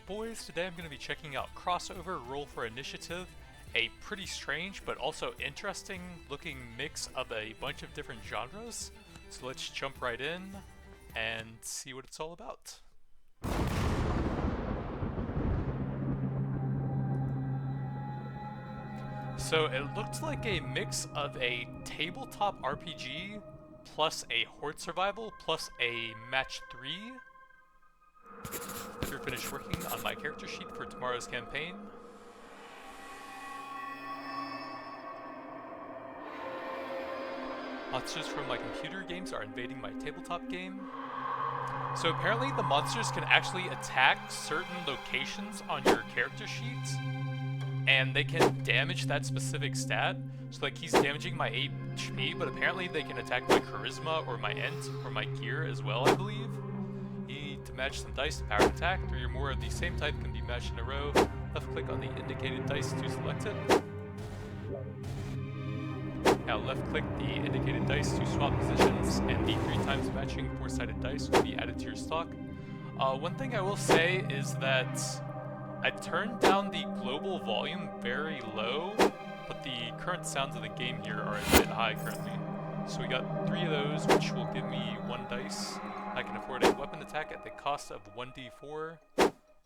boys, today I'm going to be checking out CrossOver Roll for Initiative, a pretty strange but also interesting looking mix of a bunch of different genres. So let's jump right in and see what it's all about. So it looked like a mix of a tabletop RPG plus a Horde survival plus a match 3. After finished working on my character sheet for tomorrow's campaign. Monsters from my computer games are invading my tabletop game. So apparently the monsters can actually attack certain locations on your character sheet, and they can damage that specific stat. So like he's damaging my HP, but apparently they can attack my charisma or my int or my gear as well, I believe. You need to match some dice to power an attack. 3 or more of the same type can be matched in a row. Left click on the indicated dice to select it. Now left click the indicated dice to swap positions, and the 3 times matching 4-sided dice will be added to your stock. One thing I will say is that I turned down the global volume very low, but the current sounds of the game here are a bit high currently. So we got 3 of those, which will give me 1 dice. I can afford a weapon attack at the cost of 1d4.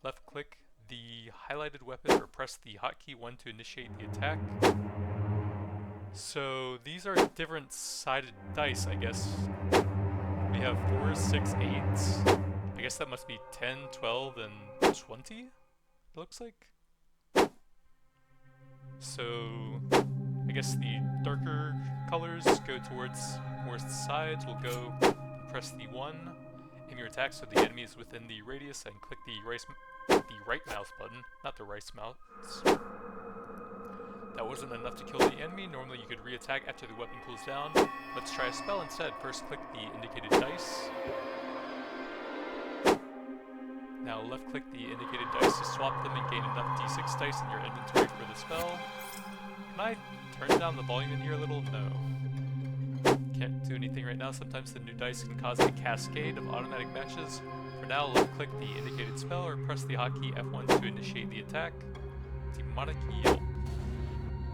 Left click the highlighted weapon or press the hotkey 1 to initiate the attack. So these are different sided dice, I guess. We have 4, 6, 8. I guess that must be 10, 12, and 20, it looks like. So I guess the darker colors go towards more sides. We'll go press the 1, aim your attack so the enemy is within the radius, and click the right mouse button, not the right mouse. That wasn't enough to kill the enemy. Normally you could re-attack after the weapon cools down. Let's try a spell instead. First click the indicated dice. Now left click the indicated dice to swap them and gain enough d6 dice in your inventory for the spell. Can I turn down the volume in here a little? No. Can't do anything right now. Sometimes the new dice can cause a cascade of automatic matches. For now, left click the indicated spell or press the hotkey F1 to initiate the attack. Demonic Yelp.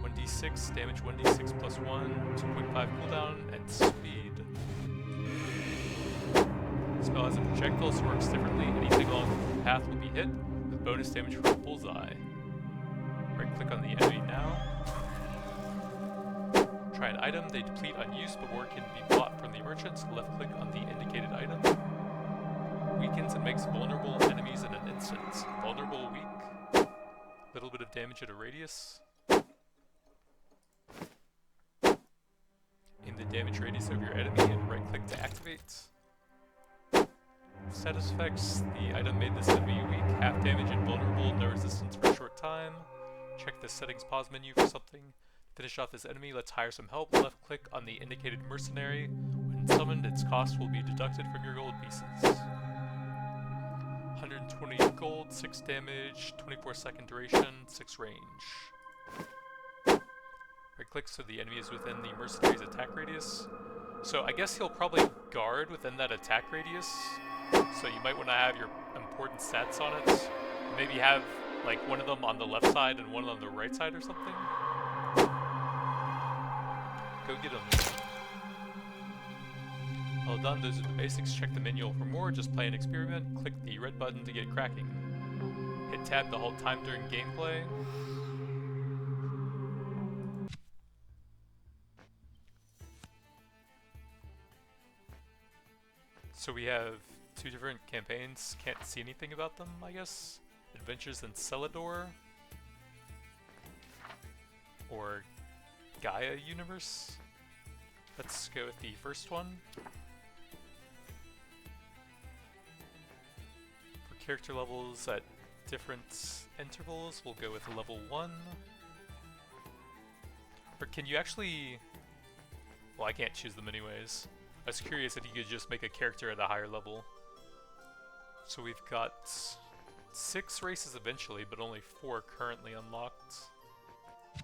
1d6, damage 1d6 plus 1, 2.5 cooldown, and speed. The spell has a projectile, so works differently. Anything along the path will be hit, with bonus damage from a bullseye. Right click on the enemy now. Try an item, they deplete on use, but more can be bought from the merchants. Left click on the indicated item. Weakens and makes vulnerable enemies in an instant. Vulnerable, weak. Little bit of damage at a radius. In the damage radius of your enemy and right click to activate. Status effects, the item made this enemy weak, half damage and vulnerable, no resistance for a short time. Check the settings pause menu for something. Finish off this enemy, let's hire some help. Left click on the indicated mercenary. When summoned, its cost will be deducted from your gold pieces. 120 gold, 6 damage, 24-second duration, 6 range. Right click so the enemy is within the mercenary's attack radius. So I guess he'll probably guard within that attack radius. So you might want to have your important stats on it. Maybe have like one of them on the left side and one on the right side or something. Go get him. Well done, those are the basics. Check the manual for more. Just play an experiment. Click the red button to get cracking. Hit tab the whole time during gameplay. So we have 2 different campaigns, can't see anything about them, I guess. Adventures in Celador, or Gaia Universe. Let's go with the first one. For character levels at different intervals, we'll go with level 1. Or can you actually... Well, I can't choose them anyways. I was curious if you could just make a character at a higher level. So we've got 6 races eventually, but only 4 currently unlocked. I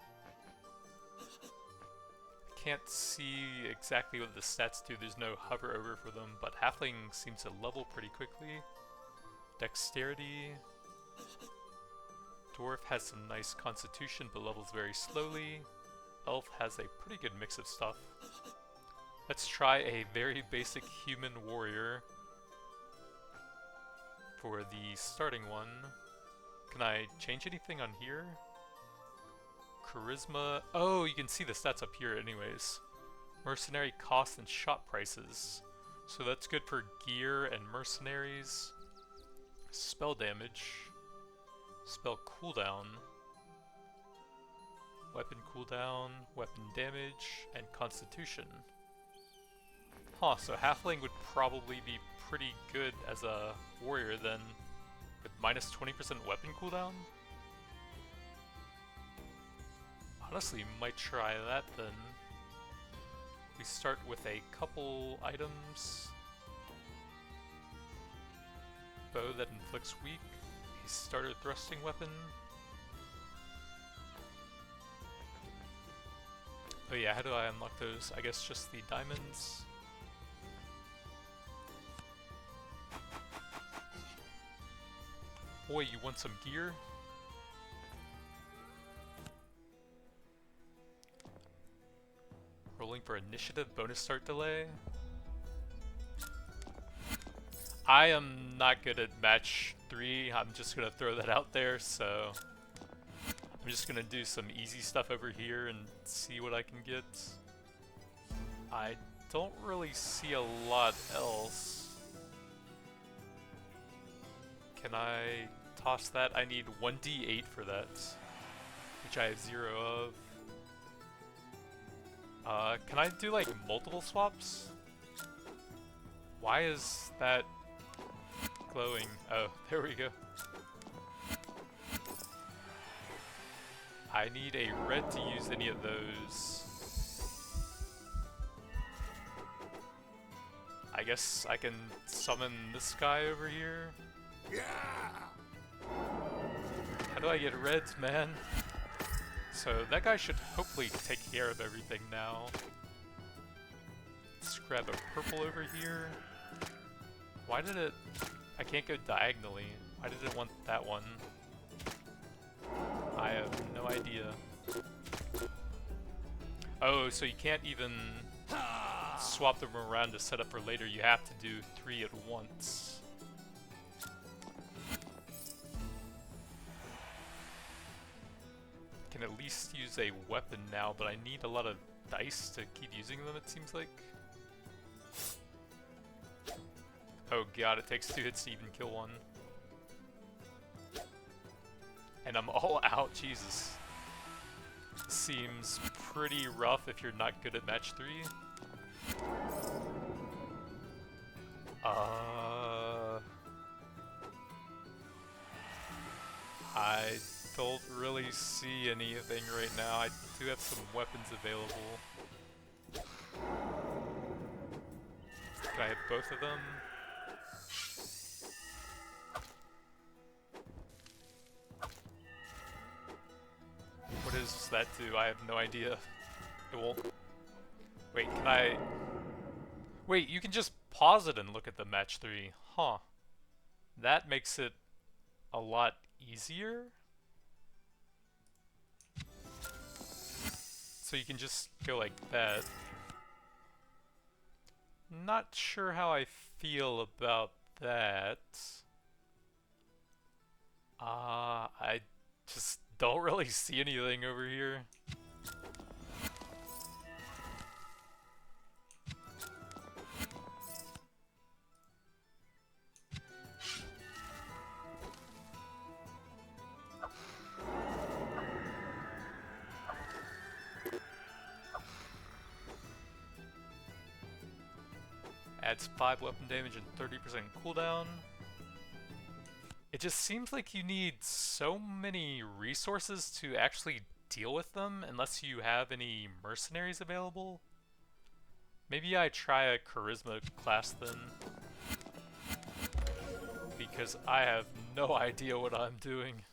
can't see exactly what the stats do, there's no hover over for them, but Halfling seems to level pretty quickly. Dexterity, Dwarf has some nice constitution but levels very slowly. Elf has a pretty good mix of stuff. Let's try a very basic human warrior for the starting one. Can I change anything on here? Charisma. Oh, you can see the stats up here anyways. Mercenary cost and shop prices. So that's good for gear and mercenaries. Spell damage. Spell cooldown. Weapon cooldown, weapon damage, and constitution. Huh, so halfling would probably be pretty good as a warrior then, with minus 20% weapon cooldown? Honestly, might try that then. We start with a couple items. Bow that inflicts weak, a starter thrusting weapon. Oh yeah, how do I unlock those? I guess just the diamonds. Boy, you want some gear? Rolling for initiative, bonus start delay. I am not good at match 3, I'm just gonna throw that out there, so I'm just gonna do some easy stuff over here and see what I can get. I don't really see a lot else. Can I toss that? I need 1d8 for that, which I have 0 of. Can I do like multiple swaps? Why is that glowing? Oh, there we go. I need a red to use any of those. I guess I can summon this guy over here. Yeah. How do I get reds, man? So that guy should hopefully take care of everything now. Let's grab a purple over here. Why did it... I can't go diagonally. Why did it want that one? I have no idea. Oh, so you can't even swap them around to set up for later. You have to do 3 at once. Can at least use a weapon now, but I need a lot of dice to keep using them, it seems like. Oh god, it takes 2 hits to even kill one. And I'm all out, Jesus. Seems pretty rough if you're not good at match 3. I don't really see anything right now. I do have some weapons available. Can I hit both of them? What does that do? I have no idea. It won't... Wait, can I... Wait, you can just pause it and look at the match 3. Huh. That makes it a lot easier? So you can just go like that. Not sure how I feel about that. I just don't really see anything over here. Adds 5 weapon damage and 30% cooldown. It just seems like you need so many resources to actually deal with them unless you have any mercenaries available. Maybe I try a charisma class then, because I have no idea what I'm doing.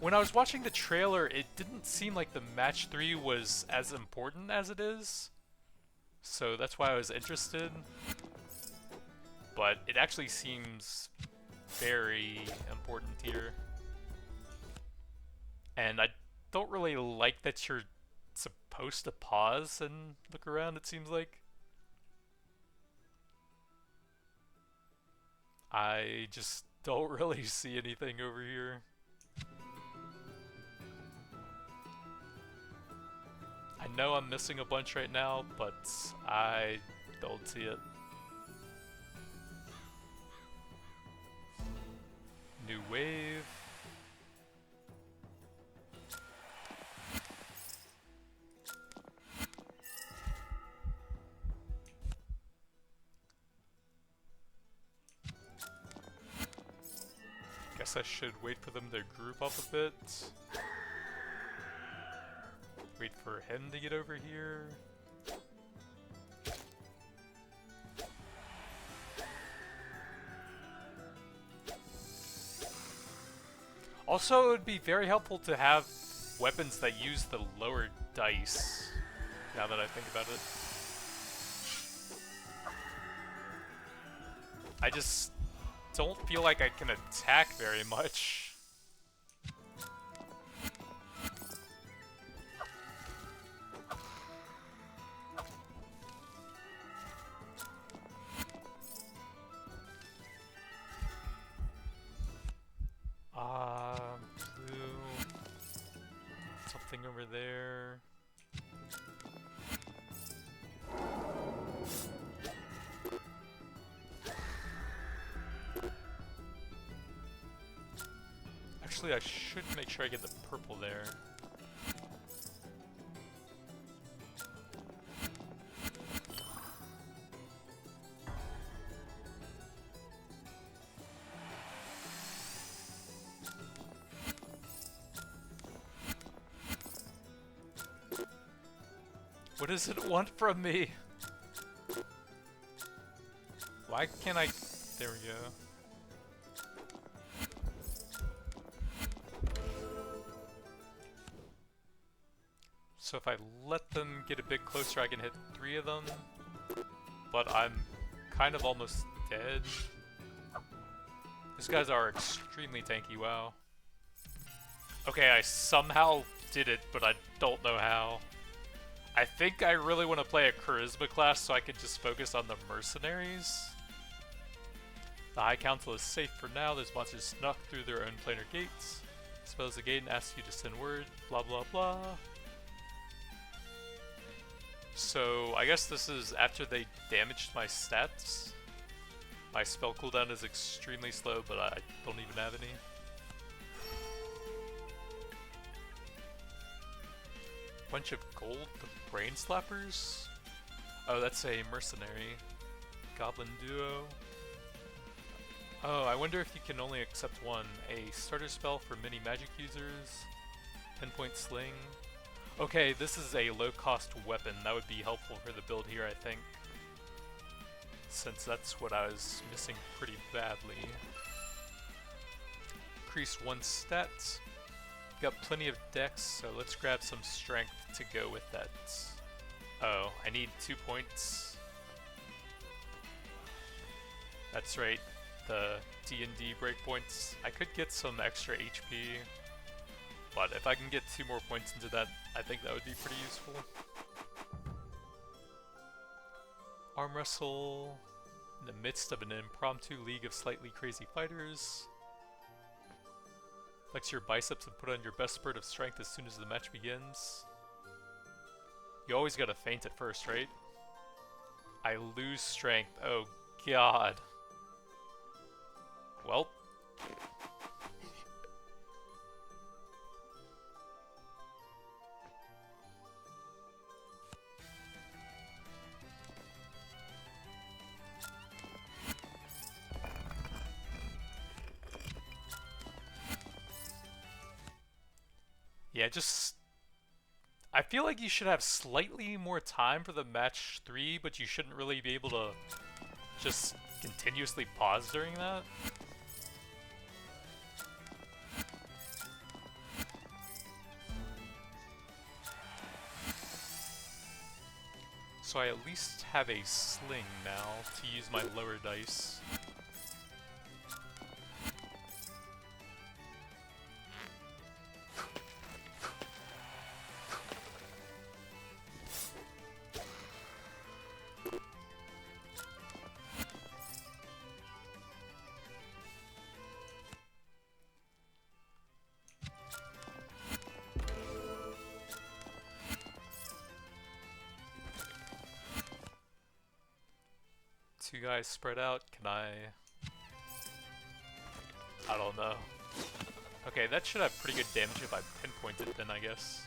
When I was watching the trailer, it didn't seem like the match 3 was as important as it is. So that's why I was interested. But it actually seems very important here. And I don't really like that you're supposed to pause and look around, it seems like. I just don't really see anything over here. I know I'm missing a bunch right now, but I don't see it. New wave. Guess I should wait for them to group up a bit. Wait for him to get over here. Also, it would be very helpful to have weapons that use the lower dice, now that I think about it. I just don't feel like I can attack very much. Blue. Something over there. Actually, I should make sure I get the purple there. What does it want from me? Why can't I... There we go. So if I let them get a bit closer, I can hit 3 of them. But I'm kind of almost dead. These guys are extremely tanky, wow. Okay, I somehow did it, but I don't know how. I think I really want to play a charisma class so I can just focus on the mercenaries. The High Council is safe for now. Those monsters snuck through their own planar gates. Spells the gate and asks you to send word, blah blah blah. So I guess this is after they damaged my stats. My spell cooldown is extremely slow, but I don't even have any. Bunch of gold, the brain slappers? Oh, that's a mercenary. Goblin duo. Oh, I wonder if you can only accept one. A starter spell for many magic users. 10-point sling. Okay, this is a low-cost weapon. That would be helpful for the build here, I think. Since that's what I was missing pretty badly. Increase 1 stat. Got plenty of dex, so let's grab some strength to go with that. Oh, I need 2 points. That's right, the D&D breakpoints. I could get some extra HP, but if I can get 2 more points into that, I think that would be pretty useful. Arm wrestle in the midst of an impromptu league of slightly crazy fighters. Flex your biceps and put on your best spurt of strength as soon as the match begins. You always gotta feint at first, right? I lose strength. Oh god. Well. Yeah, just... I feel like you should have slightly more time for the match 3, but you shouldn't really be able to just continuously pause during that. So I at least have a sling now to use my lower dice. two guys spread out. Can I don't know. Okay, that should have pretty good damage if I pinpoint it then, I guess.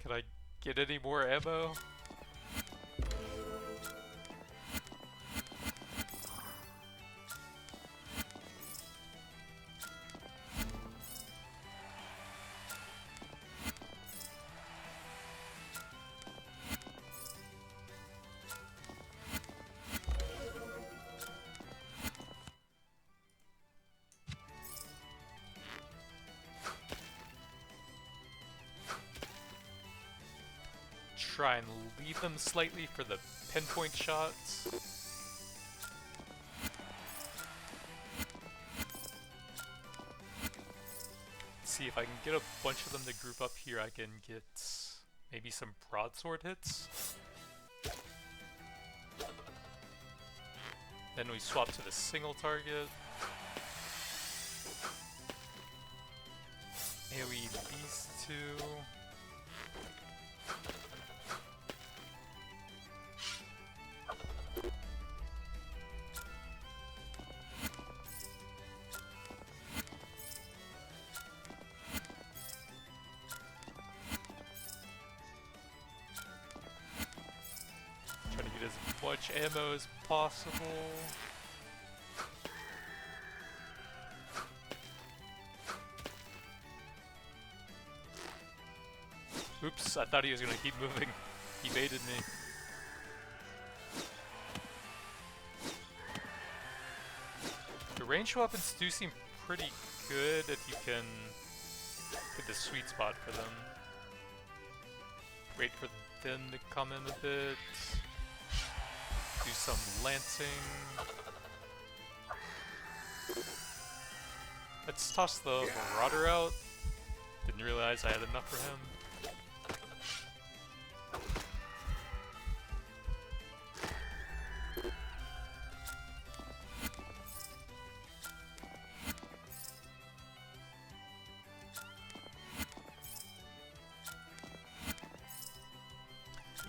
Can I get any more ammo? Try and leave them slightly for the pinpoint shots. See if I can get a bunch of them to group up here. I can get maybe some broadsword hits. Then we swap to the single target. AoE these two. Much ammo as possible. Oops, I thought he was gonna keep moving. He baited me. The ranged weapons do seem pretty good if you can get the sweet spot for them. Wait for them to come in a bit. Do some lancing. Let's toss the Marauder out. Didn't realize I had enough for him.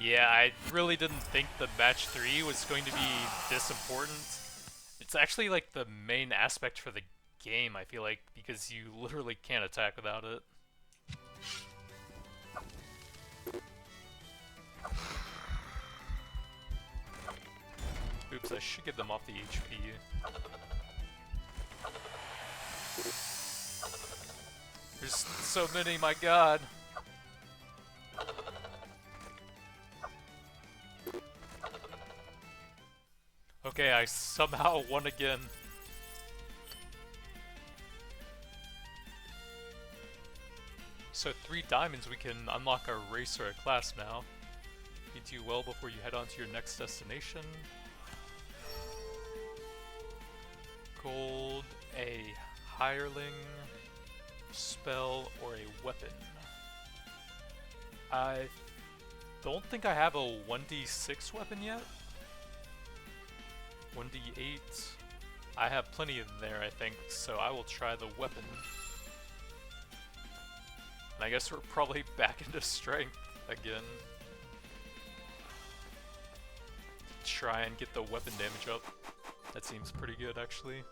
Yeah, I really didn't think the match 3 was going to be this important. It's actually like the main aspect for the game, I feel like, because you literally can't attack without it. Oops, I should get them off the HP. There's so many, my god. Okay, I somehow won again. So 3 diamonds, we can unlock a race or a class now. You do well before you head on to your next destination. Gold, a hireling, spell, or a weapon. I don't think I have a 1d6 weapon yet. 1d8. I have plenty in there, I think, so I will try the weapon. And I guess we're probably back into strength again. Try and get the weapon damage up. That seems pretty good, actually.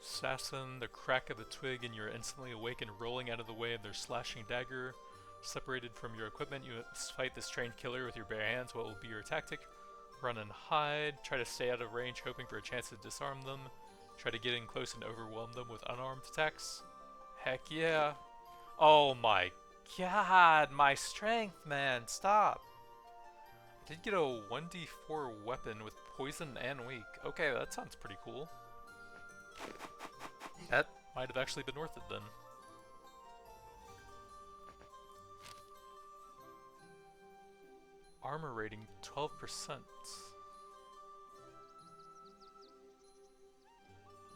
Assassin, the crack of a twig and you're instantly awakened, rolling out of the way of their slashing dagger. Separated from your equipment, you must fight this trained killer with your bare hands. What will be your tactic? Run and hide. Try to stay out of range, hoping for a chance to disarm them. Try to get in close and overwhelm them with unarmed attacks. Heck yeah. Oh my god, my strength, man, stop. I did get a 1d4 weapon with poison and weak. Okay, that sounds pretty cool. That might have actually been worth it then. Armor rating 12%.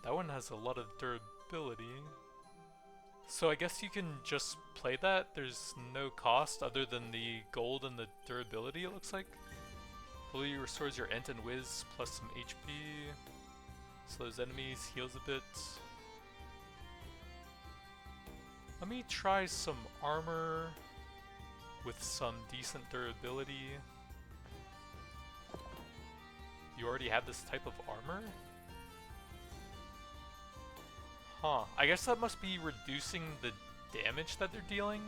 That one has a lot of durability. So I guess you can just play that. There's no cost other than the gold and the durability, it looks like. Fully restores your int and whiz plus some HP. Slows enemies, heals a bit. Let me try some armor with some decent durability. You already have this type of armor? Huh. I guess that must be reducing the damage that they're dealing.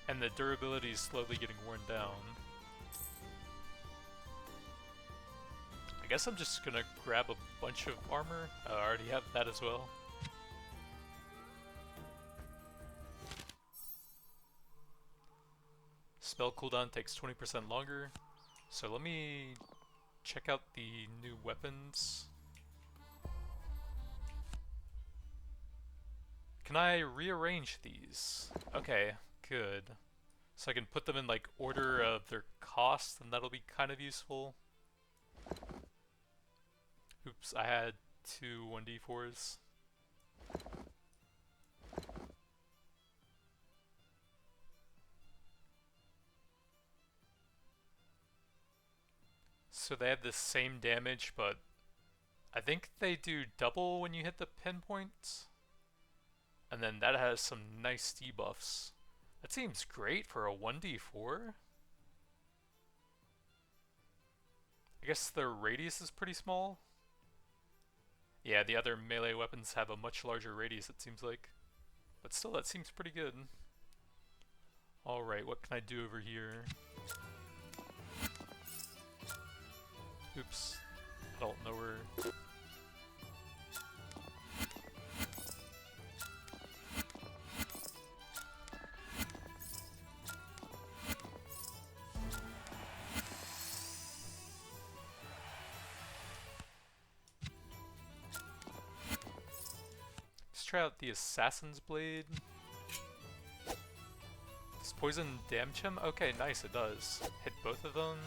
And the durability is slowly getting worn down. I guess I'm just gonna grab a bunch of armor. I already have that as well. Spell cooldown takes 20% longer. So let me check out the new weapons. Can I rearrange these? Okay, good. So I can put them in like order of their cost, and that'll be kind of useful. Oops, I had two 1d4s. So they have the same damage, but I think they do double when you hit the pinpoint. And then that has some nice debuffs. That seems great for a 1d4. I guess their radius is pretty small. Yeah, the other melee weapons have a much larger radius, it seems like. But still, that seems pretty good. Alright, what can I do over here? Oops. I don't know where... Let's try out the Assassin's Blade. Does poison damage him? Okay, nice, it does. Hit both of them.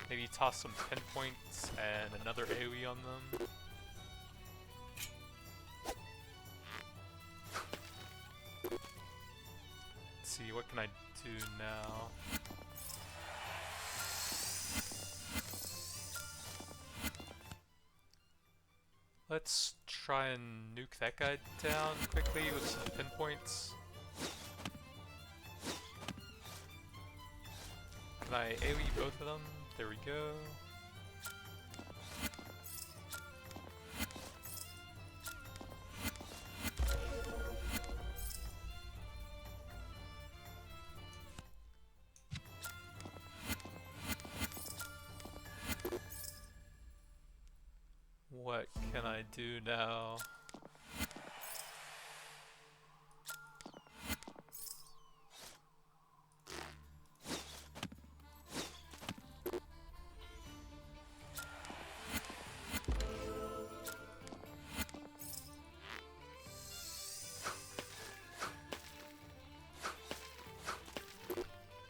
Maybe toss some pinpoints and another AoE on them. Let's see, what can I do now? Let's try and nuke that guy down quickly with some pinpoints. Can I AoE both of them? There we go. What can I do now?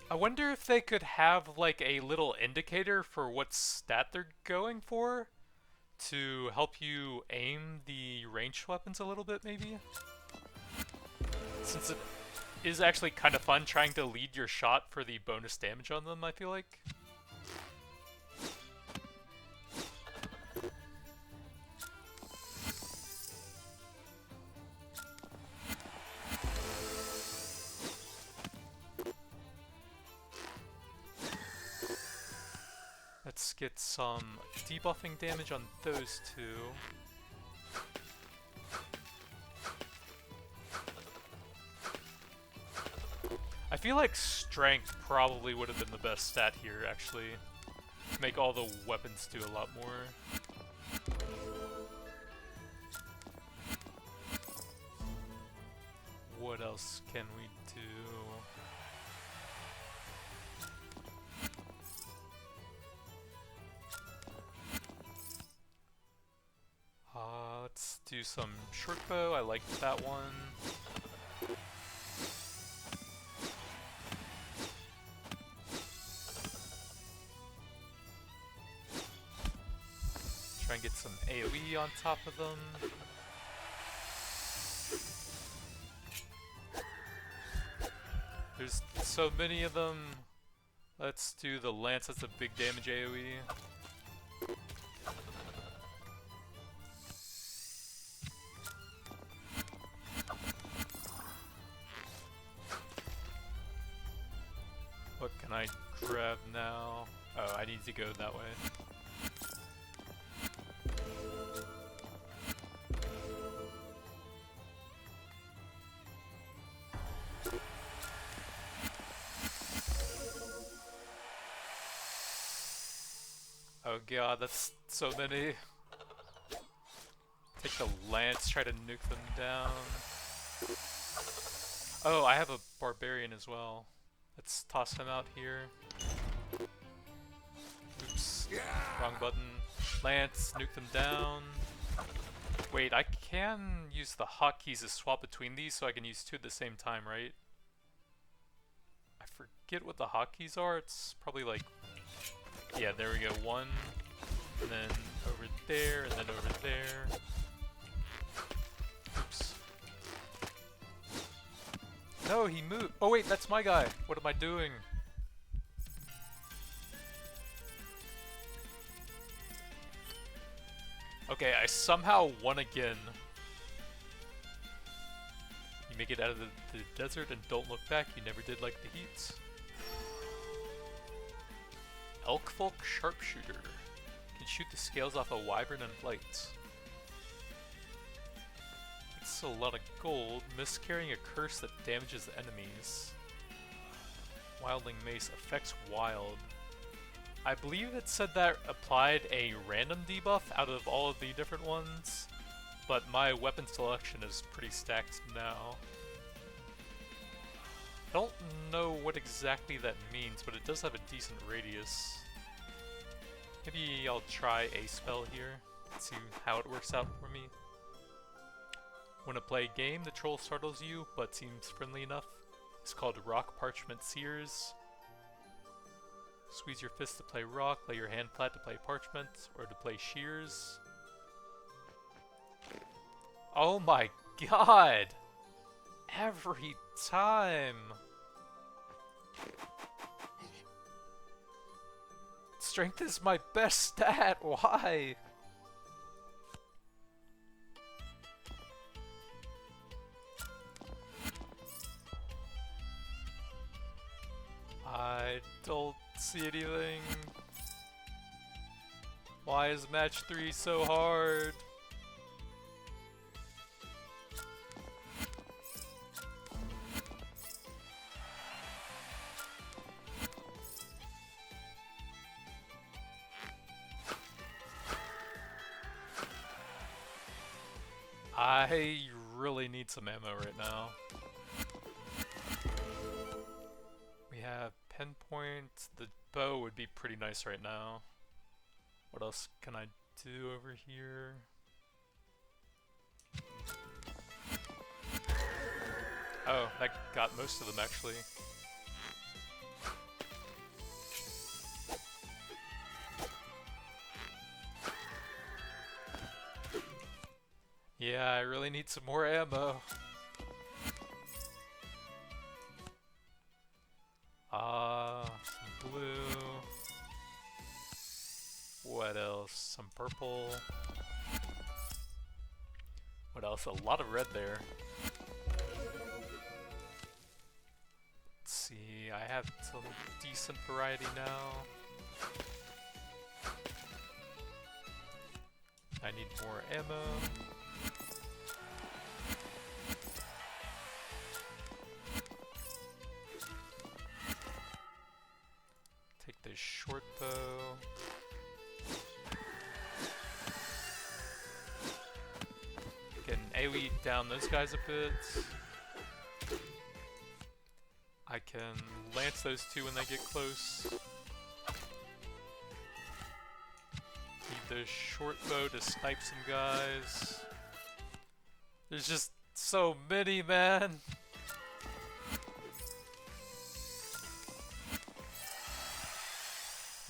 I wonder if they could have like a little indicator for what stat they're going for to help you aim the ranged weapons a little bit, maybe? Since it is actually kind of fun trying to lead your shot for the bonus damage on them, I feel like. Let's get some debuffing damage on those two. I feel like strength probably would have been the best stat here, actually. To make all the weapons do a lot more. What else can we do? Let's do some short bow. I like that one. Try and get some AoE on top of them. There's so many of them. Let's do the lance. That's a big damage AoE. can I grab now? Oh, I need to go that way. Oh god, that's so many. Take the lance, try to nuke them down. Oh, I have a barbarian as well. Let's toss him out here. Oops, wrong button. Lance, nuke them down. Wait, I can use the hotkeys to swap between these so I can use two at the same time, right? I forget what the hotkeys are. It's probably like... Yeah, there we go. One, and then over there, and then over there. Oops. No, he moved. Oh wait, that's my guy. What am I doing? Okay, I somehow won again. You make it out of the desert and don't look back. You never did like the heats. Elkfolk Sharpshooter. Can shoot the scales off a wyvern and blight. It's a lot of gold. Miscarrying a curse that damages the enemies. Wildling Mace affects wild. I believe it said that applied a random debuff out of all of the different ones, but my weapon selection is pretty stacked now. I don't know what exactly that means, but it does have a decent radius. Maybe I'll try a spell here, see how it works out for me. When I play a game, the troll startles you, but seems friendly enough. It's called Rock Parchment Seers. Squeeze your fist to play rock, lay your hand flat to play parchment, or to play shears. Oh my god! Every time! Strength is my best stat, why? I don't see anything. Why is match 3 so hard? I really need some ammo right now. We have pinpoint. The bow would be pretty nice right now. What else can I do over here? Oh, that got most of them actually. Yeah, I really need some more ammo. Some blue. What else? Some purple. What else? A lot of red there. Let's see, I have some decent variety now. I need more ammo. Take this short bow. Get an AoE down those guys a bit. I can lance those two when they get close. Need the short bow to snipe some guys. There's just so many, man.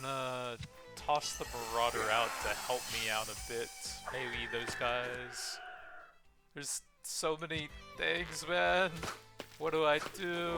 I'm gonna toss the Marauder out to help me out a bit. Maybe those guys. There's so many things, man. What do I do?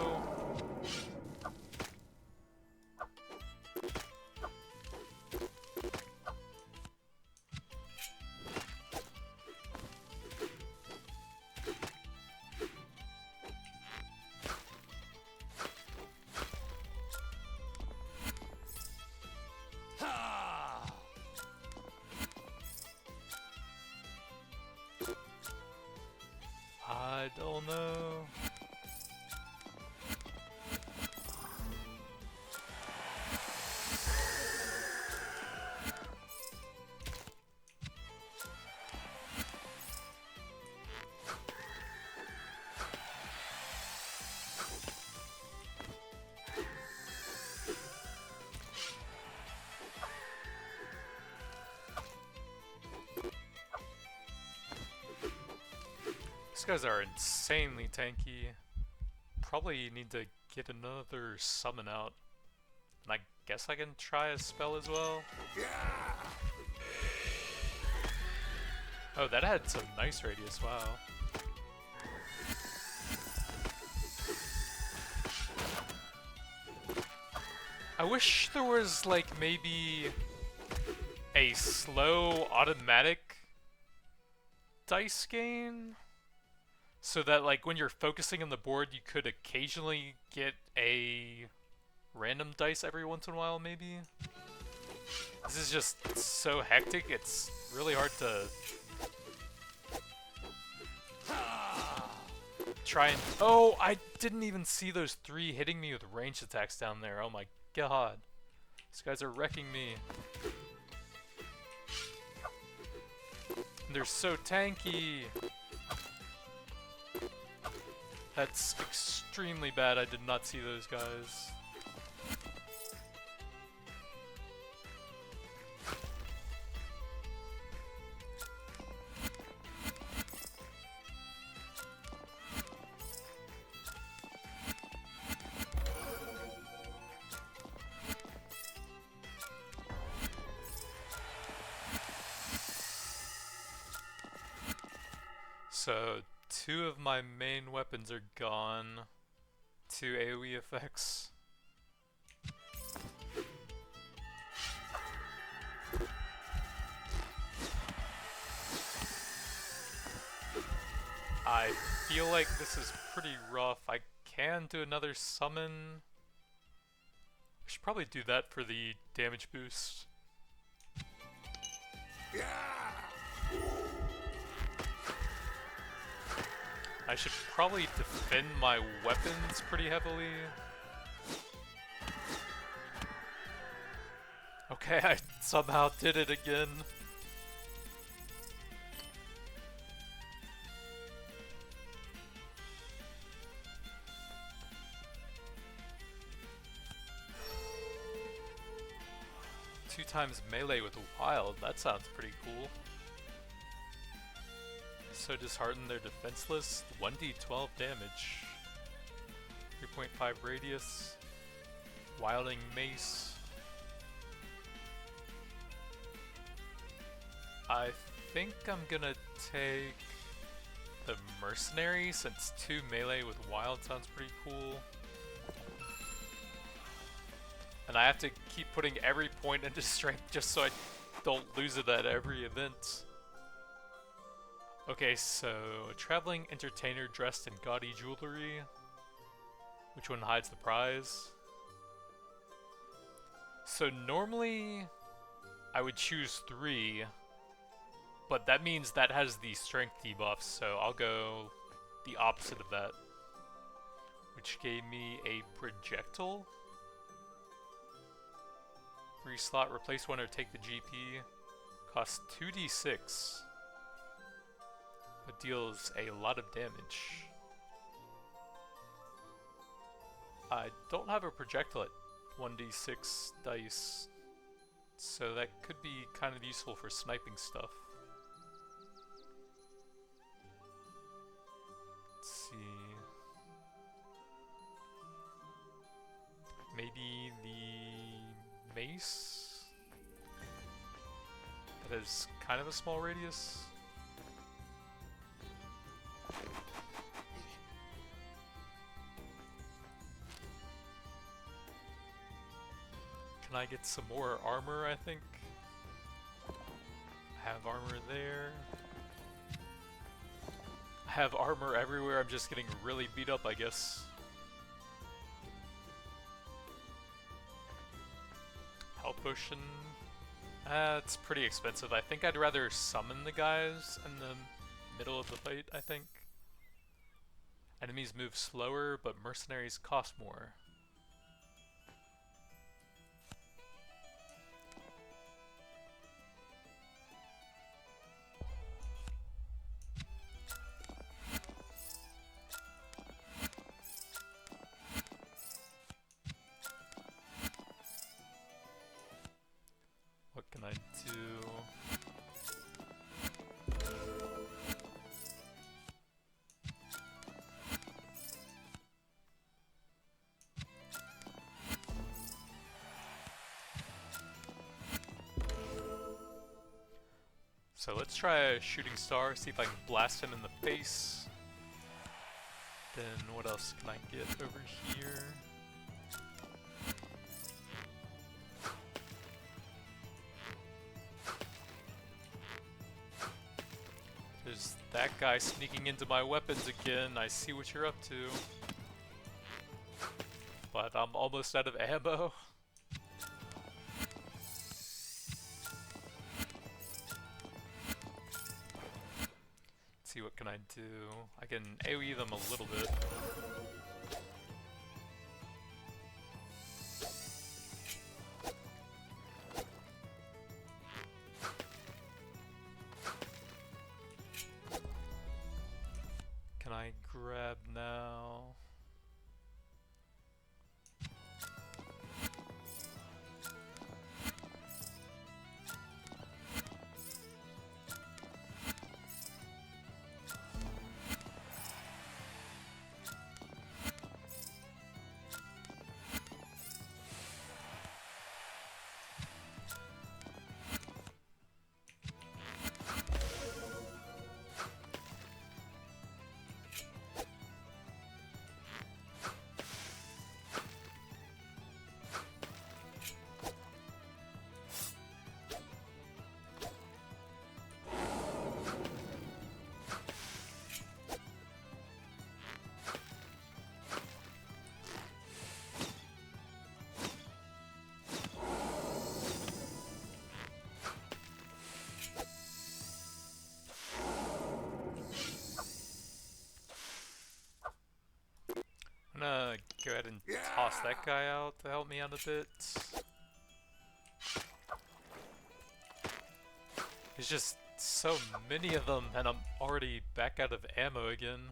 These guys are insanely tanky. Probably need to get another summon out. And I guess I can try a spell as well. Oh, that had some nice radius, wow. I wish there was like maybe a slow automatic dice gain, so that like when you're focusing on the board you could occasionally get a random dice every once in a while maybe. This is just so hectic, it's really hard to try and... Oh, I didn't even see those 3 hitting me with ranged attacks down there. Oh my god. These guys are wrecking me. They're so tanky. That's extremely bad. I did not see those guys. So, 2 of my main weapons are gone. 2 AoE effects. I feel like this is pretty rough. I can do another summon. I should probably do that for the damage boost. I should probably defend my weapons pretty heavily. Okay, I somehow did it again. Two times melee with wild, that sounds pretty cool. So disheartened they're defenseless, 1d12 damage, 3.5 radius, wilding mace. I think I'm gonna take the mercenary since 2 melee with wild sounds pretty cool. And I have to keep putting every point into strength just so I don't lose it at every event. Okay, so a traveling entertainer dressed in gaudy jewelry. Which one hides the prize? So normally I would choose 3, but that means that has the strength debuff, so I'll go the opposite of that. Which gave me a projectile. 3 slot, replace 1 or take the GP. Costs 2d6. But deals a lot of damage. I don't have a projectile at 1d6 dice, so that could be kind of useful for sniping stuff. Let's see. Maybe the mace? That has kind of a small radius. Can I get some more armor, I think? I have armor there. I have armor everywhere, I'm just getting really beat up, I guess. Health potion. It's pretty expensive. I think I'd rather summon the guys in the middle of the fight, I think. Enemies move slower, but mercenaries cost more. What can I do? So let's try a shooting star, see if I can blast him in the face. Then what else can I get over here? There's that guy sneaking into my weapons again. I see what you're up to. But I'm almost out of ammo. See what can I do. I can AoE them a little bit. Can I grab now? I'm gonna go ahead and toss that guy out to help me out a bit. There's just so many of them, and I'm already back out of ammo again.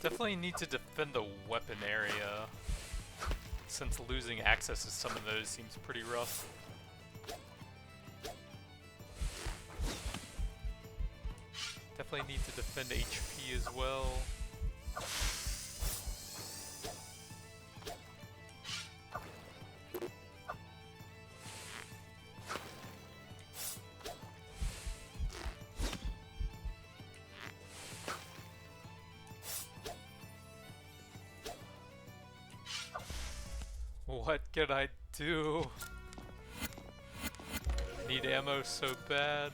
Definitely need to defend the weapon area, since losing access to some of those seems pretty rough. Definitely need to defend HP as well. What can I do? I need ammo so bad.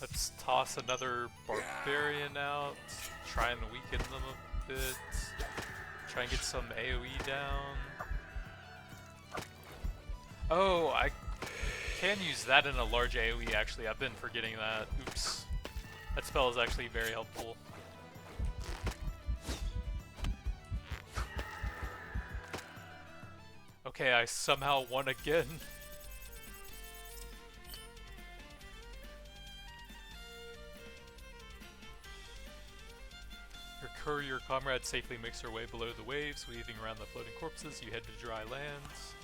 Let's toss another barbarian out, try and weaken them a bit. Try and get some AoE down. Oh, I can use that in a large AoE actually. I've been forgetting that. Oops. That spell is actually very helpful. Okay, I somehow won again. Your comrade safely makes her way below the waves, weaving around the floating corpses. You head to dry lands.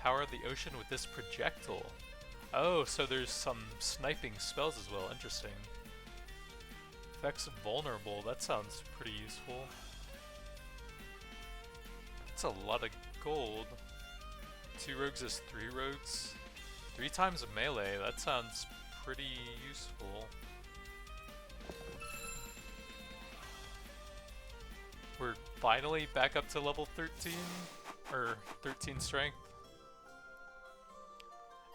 Power the ocean with this projectile. Oh, so there's some sniping spells as well. Interesting. Effects vulnerable. That sounds pretty useful. That's a lot of gold. 2 rogues is 3 rogues. 3 times melee. That sounds pretty useful. We're finally back up to level 13, or 13 strength.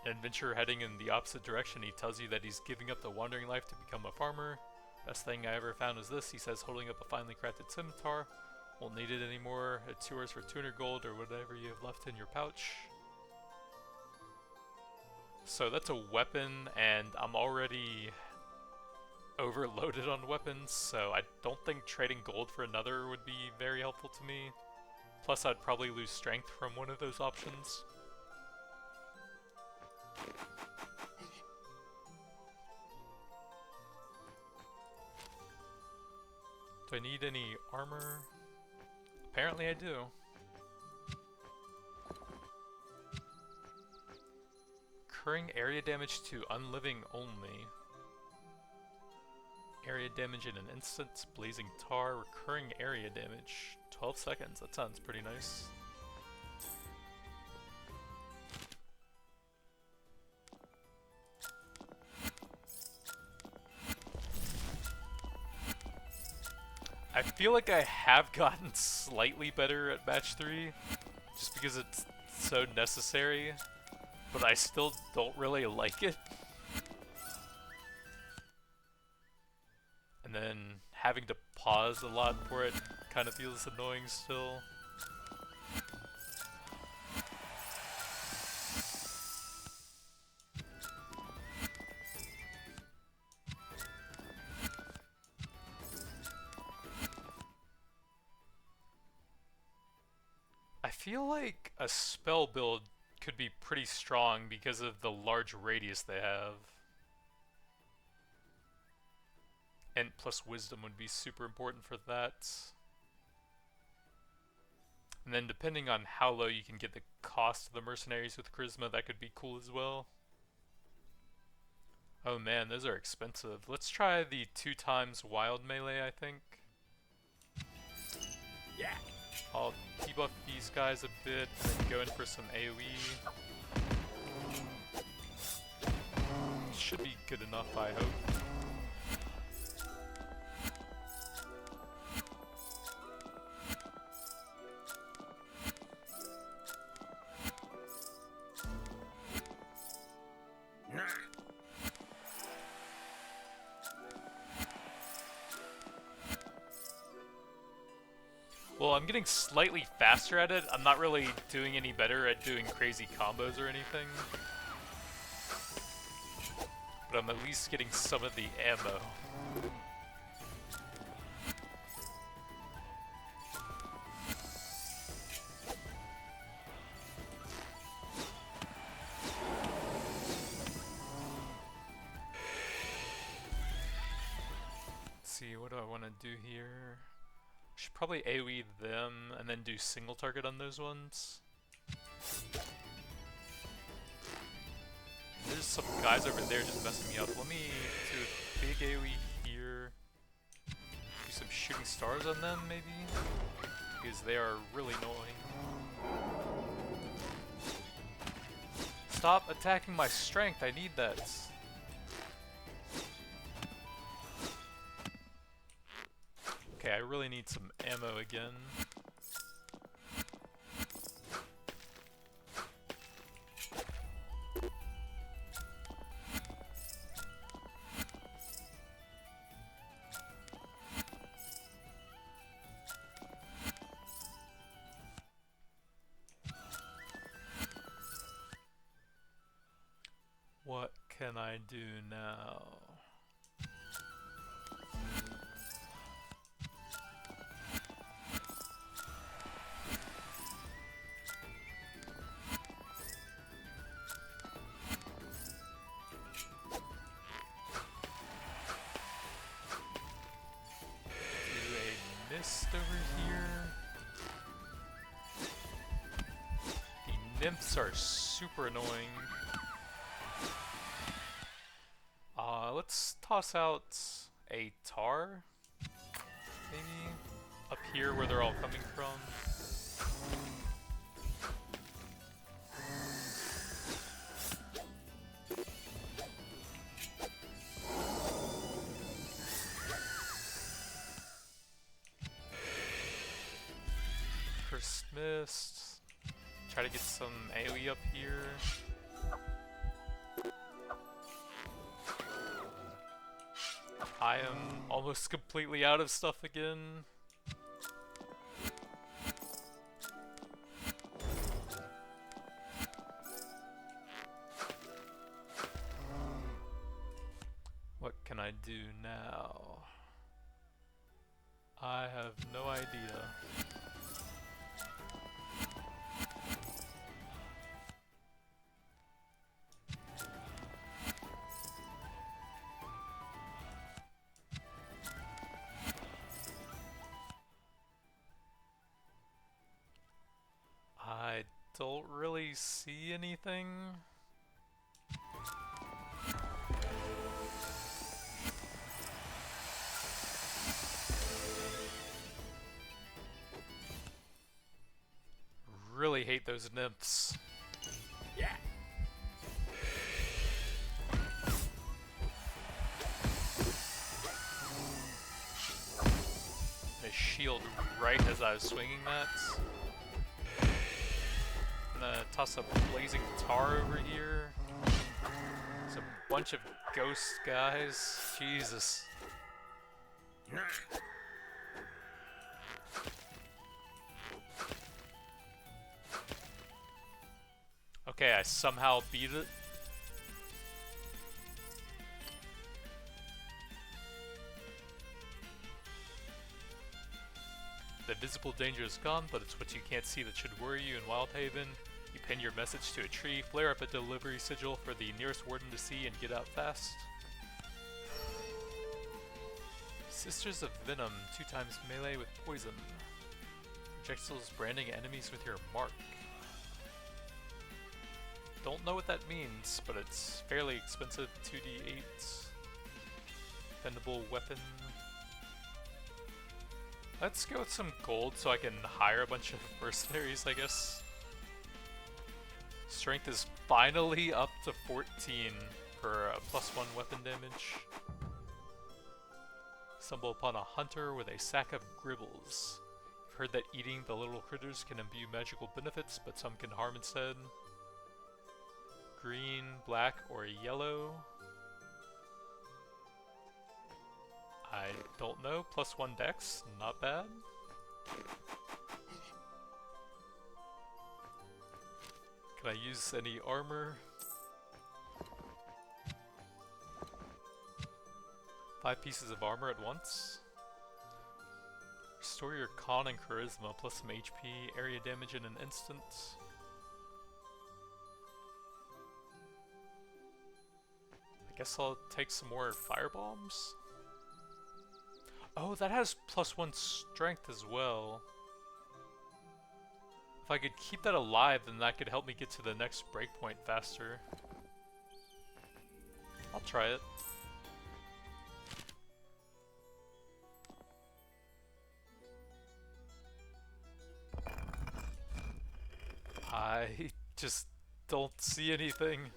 An adventurer heading in the opposite direction, he tells you that he's giving up the wandering life to become a farmer. Best thing I ever found was this, he says, holding up a finely crafted scimitar. Won't need it anymore. It's yours for 200 gold or whatever you have left in your pouch. So that's a weapon, and I'm already overloaded on weapons, so I don't think trading gold for another would be very helpful to me. Plus, I'd probably lose strength from one of those options. Do I need any armor? Apparently I do. Recurring area damage to unliving only. Area damage in an instant, blazing tar, recurring area damage. 12 seconds, that sounds pretty nice. I feel like I have gotten slightly better at match 3, just because it's so necessary, but I still don't really like it. And then having to pause a lot for it kind of feels annoying still. I feel like a spell build could be pretty strong because of the large radius they have. And plus wisdom would be super important for that. And then depending on how low you can get the cost of the mercenaries with charisma, that could be cool as well. Oh man, those are expensive. Let's try the 2x wild melee, I think. Yeah. I'll debuff these guys a bit and then go in for some AoE. Should be good enough, I hope. Well, I'm getting slightly faster at it. I'm not really doing any better at doing crazy combos or anything. But I'm at least getting some of the ammo. Let's see, what do I want to do here? Should probably AoE them and then do single target on those ones. There's some guys over there just messing me up. Let me do a big AoE here. Do some shooting stars on them maybe? Because they are really annoying. Stop attacking my strength, I need that. Okay, I really need some ammo again. What can I do now? Over here. The nymphs are super annoying. Let's toss out a tar, maybe, up here where they're all coming from. Missed. Try to get some AoE up here. I am almost completely out of stuff again. What can I do now? I have no idea. I don't really see anything. Really hate those nymphs. Yeah. They shield right as I was swinging that. I'm gonna toss a blazing tar over here. There's a bunch of ghost guys. Jesus. Okay, I somehow beat it. The visible danger is gone, but it's what you can't see that should worry you in Wildhaven. You pin your message to a tree, flare up a delivery sigil for the nearest warden to see, and get out fast. Sisters of Venom, 2x melee with poison. Projectiles branding enemies with your mark. Don't know what that means, but it's fairly expensive. 2d8. Bendable weapon. Let's go with some gold so I can hire a bunch of mercenaries, I guess. Strength is finally up to 14 for a +1 weapon damage. Stumble upon a hunter with a sack of gribbles. You've heard that eating the little critters can imbue magical benefits, but some can harm instead. Green, black, or yellow. I don't know. +1 dex, not bad. Can I use any armor? 5 pieces of armor at once. Restore your con and charisma plus some HP, area damage in an instant. I guess I'll take some more firebombs. Oh, that has +1 strength as well. If I could keep that alive, then that could help me get to the next breakpoint faster. I'll try it. I just don't see anything.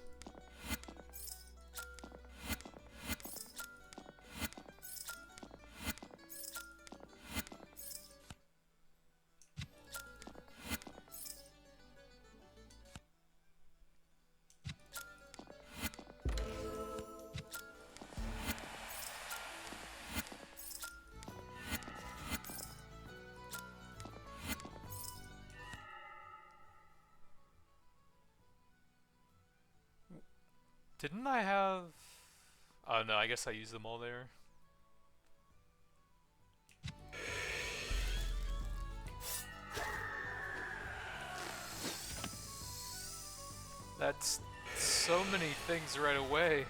Didn't I have... Oh no, I guess I used them all there. That's so many things right away.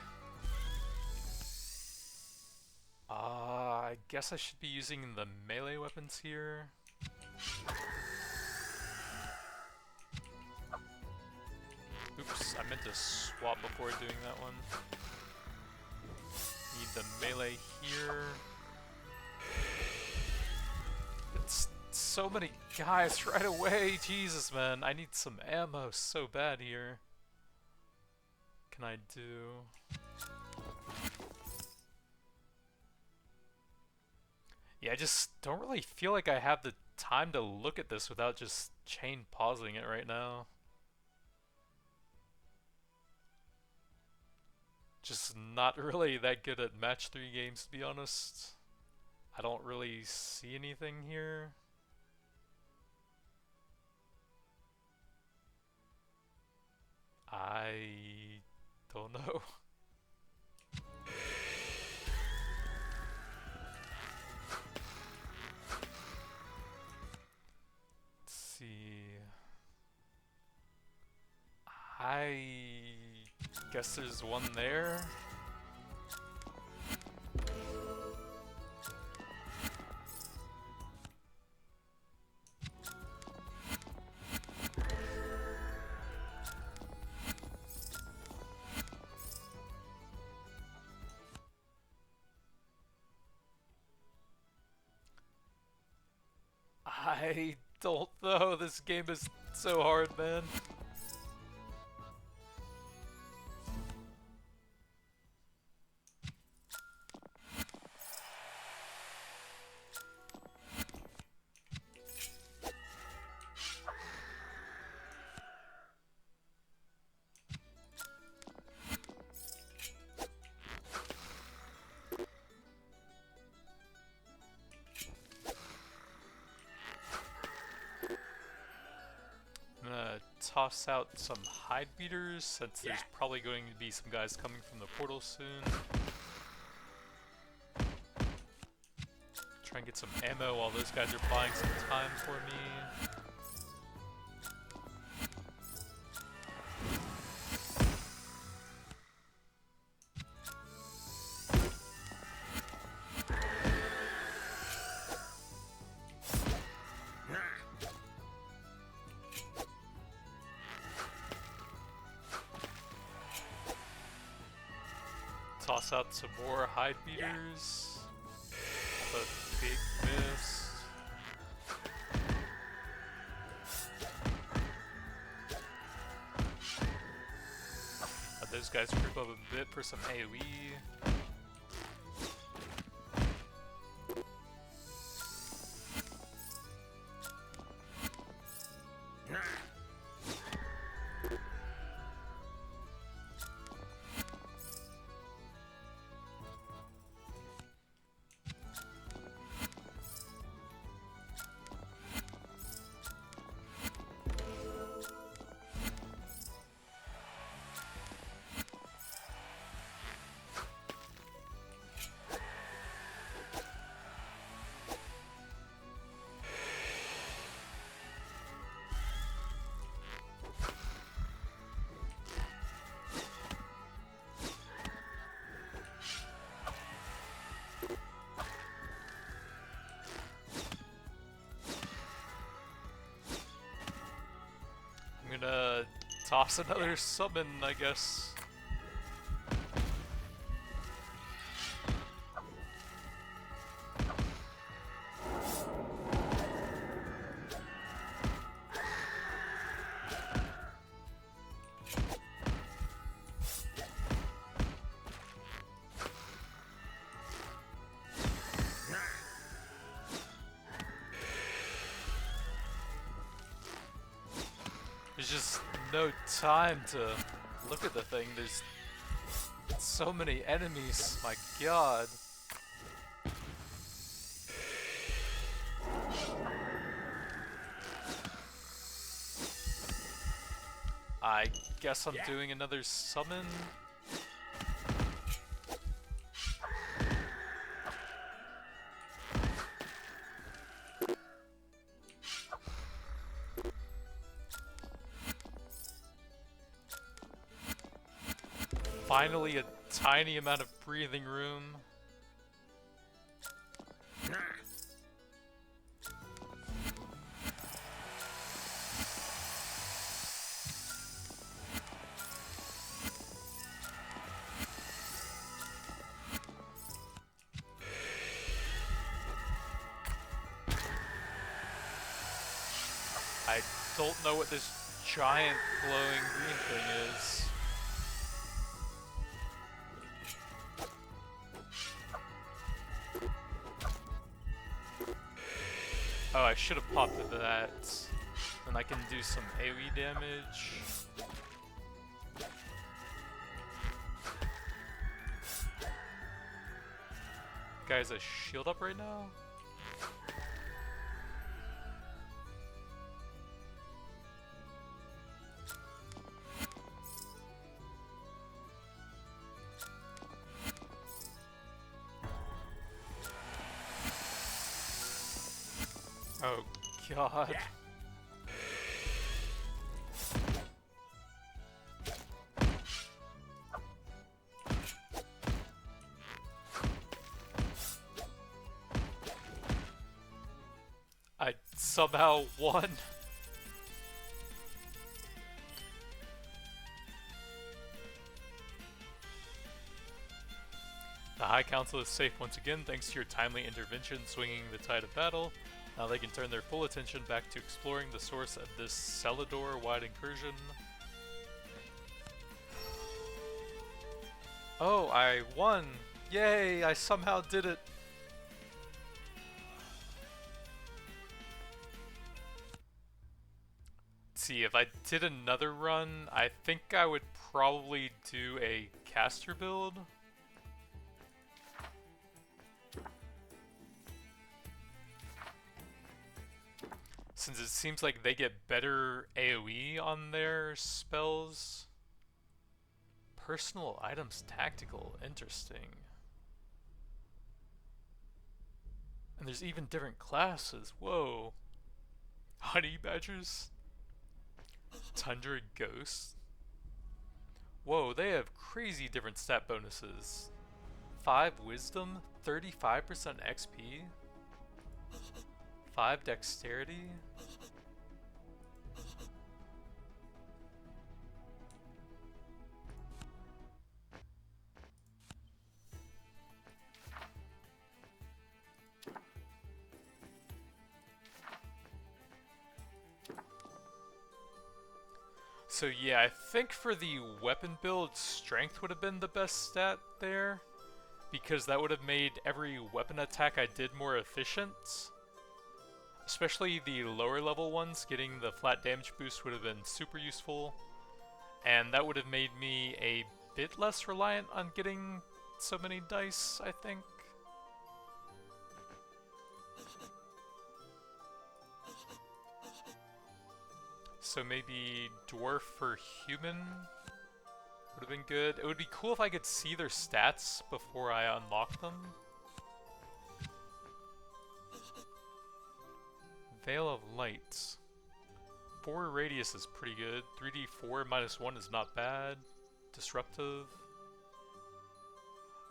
I guess I should be using the melee weapons here. Oops, I meant to swap before doing that one. Need the melee here. It's so many guys right away. Jesus, man. I need some ammo so bad here. Can I do... Yeah, I just don't really feel like I have the time to look at this without just chain pausing it right now. Just not really that good at match 3 games, to be honest. I don't really see anything here. I don't know. Let's see. I guess there's one there. I don't know, this game is so hard, man. Toss out some hide beaters since there's probably going to be some guys coming from the portal soon. Try and get some ammo while those guys are buying some time for me. Toss out some more hide beaters. But big miss. Let those guys group up a bit for some AoE. I'm gonna toss another summon, I guess. There's just no time to look at the thing. There's so many enemies, my god. I guess I'm doing another summon. Finally, a tiny amount of breathing room. I don't know what this giant glowing green thing is. Oh, I should have popped into that. Then I can do some AoE damage. guy has a shield up right now? Oh god. I somehow won. The High Council is safe once again thanks to your timely intervention swinging the tide of battle. Now they can turn their full attention back to exploring the source of this Celador-wide incursion. Oh, I won! Yay! I somehow did it! Let's see, if I did another run, I think I would probably do a caster build. Since it seems like they get better AoE on their spells. Personal items tactical, interesting. And there's even different classes, whoa. Honey badgers? Tundra ghosts? Whoa, they have crazy different stat bonuses. 5 wisdom, 35% XP, 5 dexterity. So yeah, I think for the weapon build, strength would have been the best stat there, because that would have made every weapon attack I did more efficient. Especially the lower level ones, getting the flat damage boost would have been super useful, and that would have made me a bit less reliant on getting so many dice, I think. So maybe dwarf for human would have been good. It would be cool if I could see their stats before I unlock them. Veil of Light. 4 radius is pretty good. 3d4 -1 is not bad. Disruptive.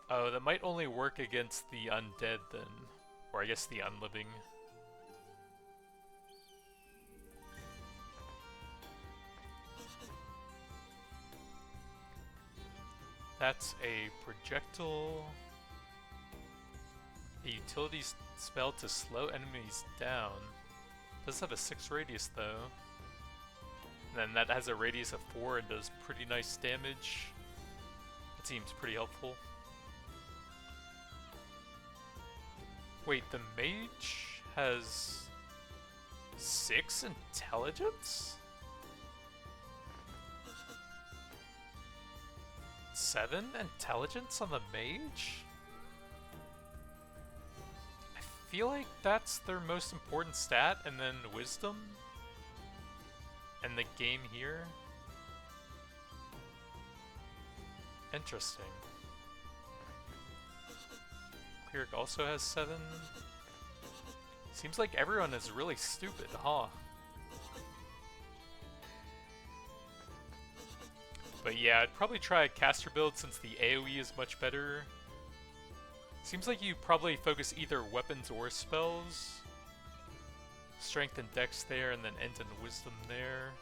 Oh, that might only work against the undead then. Or I guess the unliving. That's a projectile. A utility spell to slow enemies down. Does have a 6 radius though. And then that has a radius of 4 and does pretty nice damage. That seems pretty helpful. Wait, the mage has 6 intelligence? 7 intelligence on the mage? I feel like that's their most important stat, and then wisdom. And the game here. Interesting. Cleric also has 7. Seems like everyone is really stupid, huh? But yeah, I'd probably try a caster build since the AoE is much better. Seems like you probably focus either weapons or spells. Strength and dex there, and then int and wisdom there.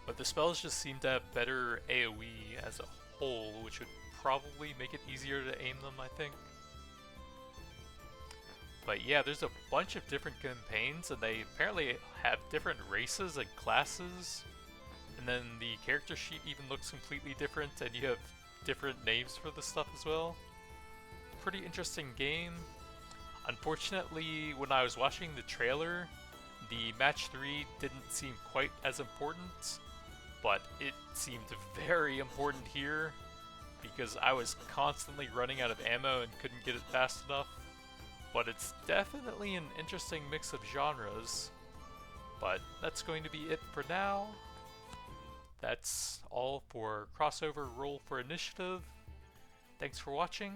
But the spells just seem to have better AoE as a whole, which would probably make it easier to aim them, I think. But yeah, there's a bunch of different campaigns, and they apparently have different races and classes. And then the character sheet even looks completely different, and you have different names for the stuff as well. Pretty interesting game. Unfortunately, when I was watching the trailer, the match 3 didn't seem quite as important, but it seemed very important here. because I was constantly running out of ammo and couldn't get it fast enough. But it's definitely an interesting mix of genres. But that's going to be it for now. That's all for CrossOver Roll for Initiative. Thanks for watching,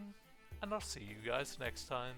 and I'll see you guys next time.